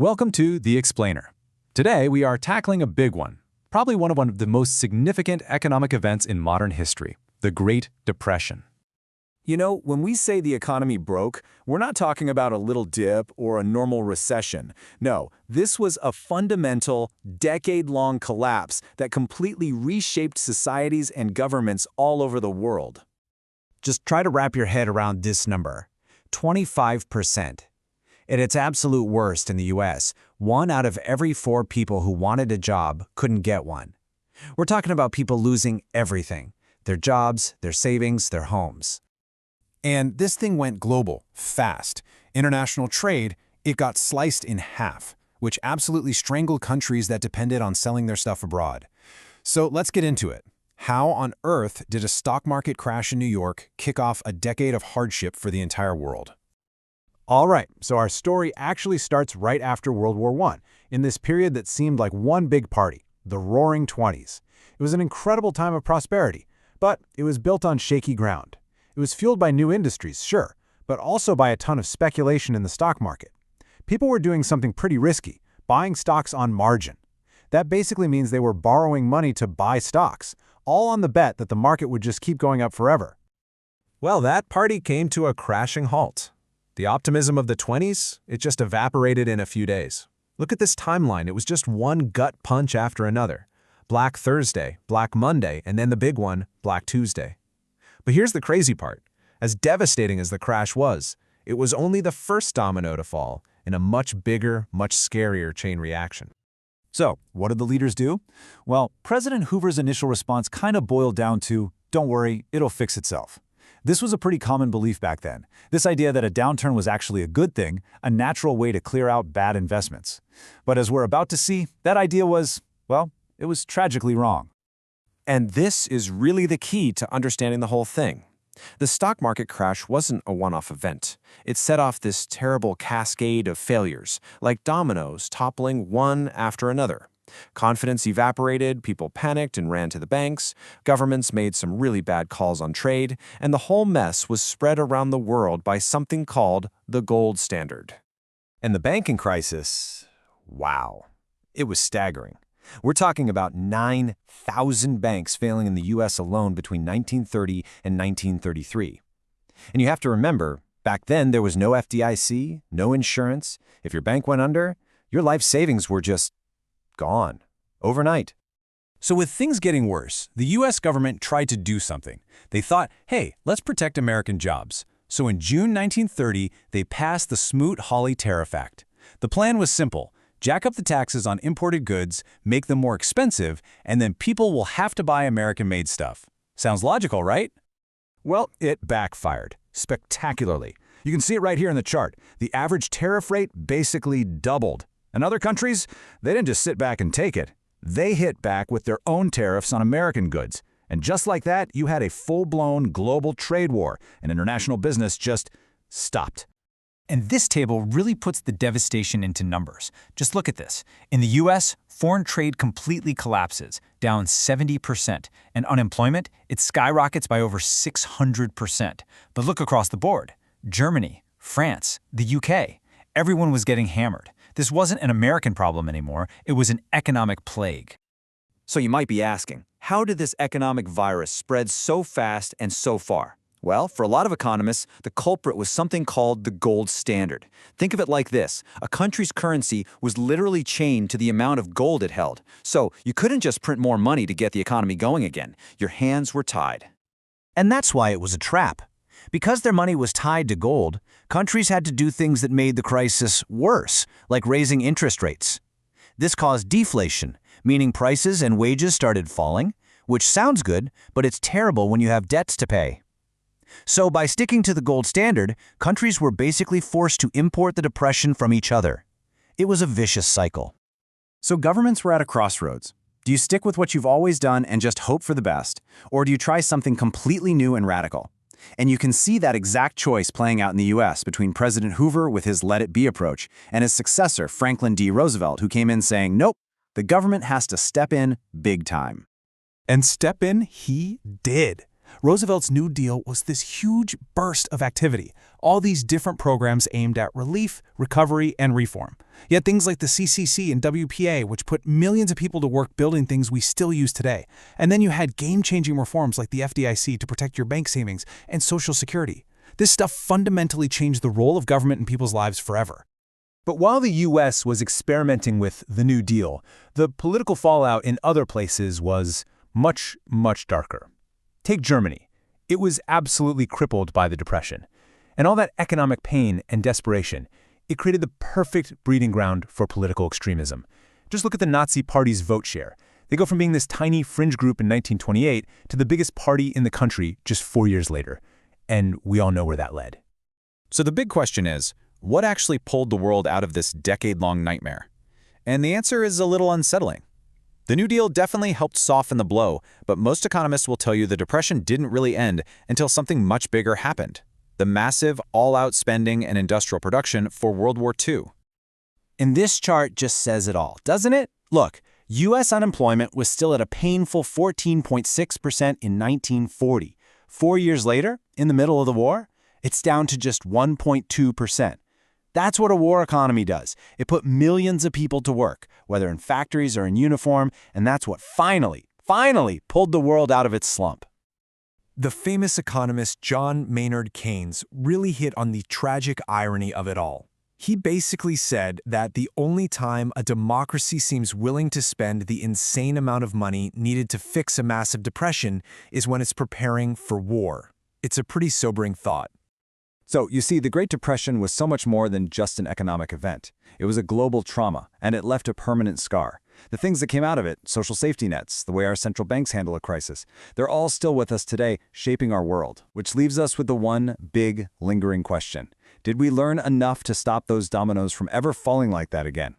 Welcome to The Explainer. Today we are tackling a big one, probably one of the most significant economic events in modern history, the Great Depression. You know, when we say the economy broke, we're not talking about a little dip or a normal recession. No, this was a fundamental, decade-long collapse that completely reshaped societies and governments all over the world. Just try to wrap your head around this number, 25%. At its absolute worst in the US, 1 out of every 4 people who wanted a job couldn't get one. We're talking about people losing everything, their jobs, their savings, their homes. And this thing went global, fast. International trade, it got sliced in half, which absolutely strangled countries that depended on selling their stuff abroad. So let's get into it. How on earth did a stock market crash in New York kick off a decade of hardship for the entire world? All right, so our story actually starts right after World War I, in this period that seemed like one big party, the Roaring Twenties. It was an incredible time of prosperity, but it was built on shaky ground. It was fueled by new industries, sure, but also by a ton of speculation in the stock market. People were doing something pretty risky, buying stocks on margin. That basically means they were borrowing money to buy stocks, all on the bet that the market would just keep going up forever. Well, that party came to a crashing halt. The optimism of the 20s, it just evaporated in a few days. Look at this timeline. It was just one gut punch after another. Black Thursday, Black Monday, and then the big one, Black Tuesday. But here's the crazy part. As devastating as the crash was, it was only the first domino to fall in a much bigger, much scarier chain reaction. So, what did the leaders do? Well, President Hoover's initial response kind of boiled down to, don't worry, it'll fix itself. This was a pretty common belief back then. This idea that a downturn was actually a good thing, a natural way to clear out bad investments. But as we're about to see, that idea was, well, it was tragically wrong. And this is really the key to understanding the whole thing. The stock market crash wasn't a one-off event. It set off this terrible cascade of failures, like dominoes toppling one after another. Confidence evaporated, people panicked and ran to the banks, governments made some really bad calls on trade, and the whole mess was spread around the world by something called the gold standard. And the banking crisis, wow, it was staggering. We're talking about 9,000 banks failing in the U.S. alone between 1930 and 1933. And you have to remember, back then there was no FDIC, no insurance. If your bank went under, your life savings were just gone, overnight. So with things getting worse, the U.S. government tried to do something. They thought, hey, let's protect American jobs. So in June 1930, they passed the Smoot Hawley Tariff Act. The plan was simple. Jack up the taxes on imported goods, make them more expensive, and then people will have to buy American-made stuff. Sounds logical, right? Well, it backfired spectacularly. You can see it right here in the chart. The average tariff rate basically doubled. And other countries, they didn't just sit back and take it. They hit back with their own tariffs on American goods. And just like that, you had a full-blown global trade war, and international business just stopped. And this table really puts the devastation into numbers. Just look at this. In the US, foreign trade completely collapses, down 70%, and unemployment, it skyrockets by over 600%. But look across the board. Germany, France, the UK, everyone was getting hammered. This wasn't an American problem anymore, it was an economic plague. So you might be asking, how did this economic virus spread so fast and so far? Well, for a lot of economists, the culprit was something called the gold standard. Think of it like this. A country's currency was literally chained to the amount of gold it held. So you couldn't just print more money to get the economy going again. Your hands were tied. And that's why it was a trap. Because their money was tied to gold, countries had to do things that made the crisis worse, like raising interest rates. This caused deflation, meaning prices and wages started falling, which sounds good, but it's terrible when you have debts to pay. So by sticking to the gold standard, countries were basically forced to import the depression from each other. It was a vicious cycle. So governments were at a crossroads. Do you stick with what you've always done and just hope for the best? Or do you try something completely new and radical? And you can see that exact choice playing out in the U.S. between President Hoover with his let it be approach and his successor, Franklin D. Roosevelt, who came in saying, nope, the government has to step in big time. And step in he did. Roosevelt's New Deal was this huge burst of activity, all these different programs aimed at relief, recovery, and reform. You had things like the CCC and WPA, which put millions of people to work building things we still use today. And then you had game-changing reforms like the FDIC to protect your bank savings and Social Security. This stuff fundamentally changed the role of government in people's lives forever. But while the U.S. was experimenting with the New Deal, the political fallout in other places was much, much darker. Take Germany. It was absolutely crippled by the Depression. And all that economic pain and desperation, it created the perfect breeding ground for political extremism. Just look at the Nazi Party's vote share. They go from being this tiny fringe group in 1928 to the biggest party in the country just 4 years later. And we all know where that led. So the big question is, what actually pulled the world out of this decade-long nightmare? And the answer is a little unsettling. The New Deal definitely helped soften the blow, but most economists will tell you the Depression didn't really end until something much bigger happened: the massive, all-out spending and industrial production for World War II. And this chart just says it all, doesn't it? Look, U.S. unemployment was still at a painful 14.6% in 1940. 4 years later, in the middle of the war, it's down to just 1.2%. That's what a war economy does. It put millions of people to work, whether in factories or in uniform, and that's what finally pulled the world out of its slump. The famous economist John Maynard Keynes really hit on the tragic irony of it all. He basically said that the only time a democracy seems willing to spend the insane amount of money needed to fix a massive depression is when it's preparing for war. It's a pretty sobering thought. So, you see, the Great Depression was so much more than just an economic event. It was a global trauma, and it left a permanent scar. The things that came out of it, social safety nets, the way our central banks handle a crisis, they're all still with us today, shaping our world, which leaves us with the one big, lingering question. Did we learn enough to stop those dominoes from ever falling like that again?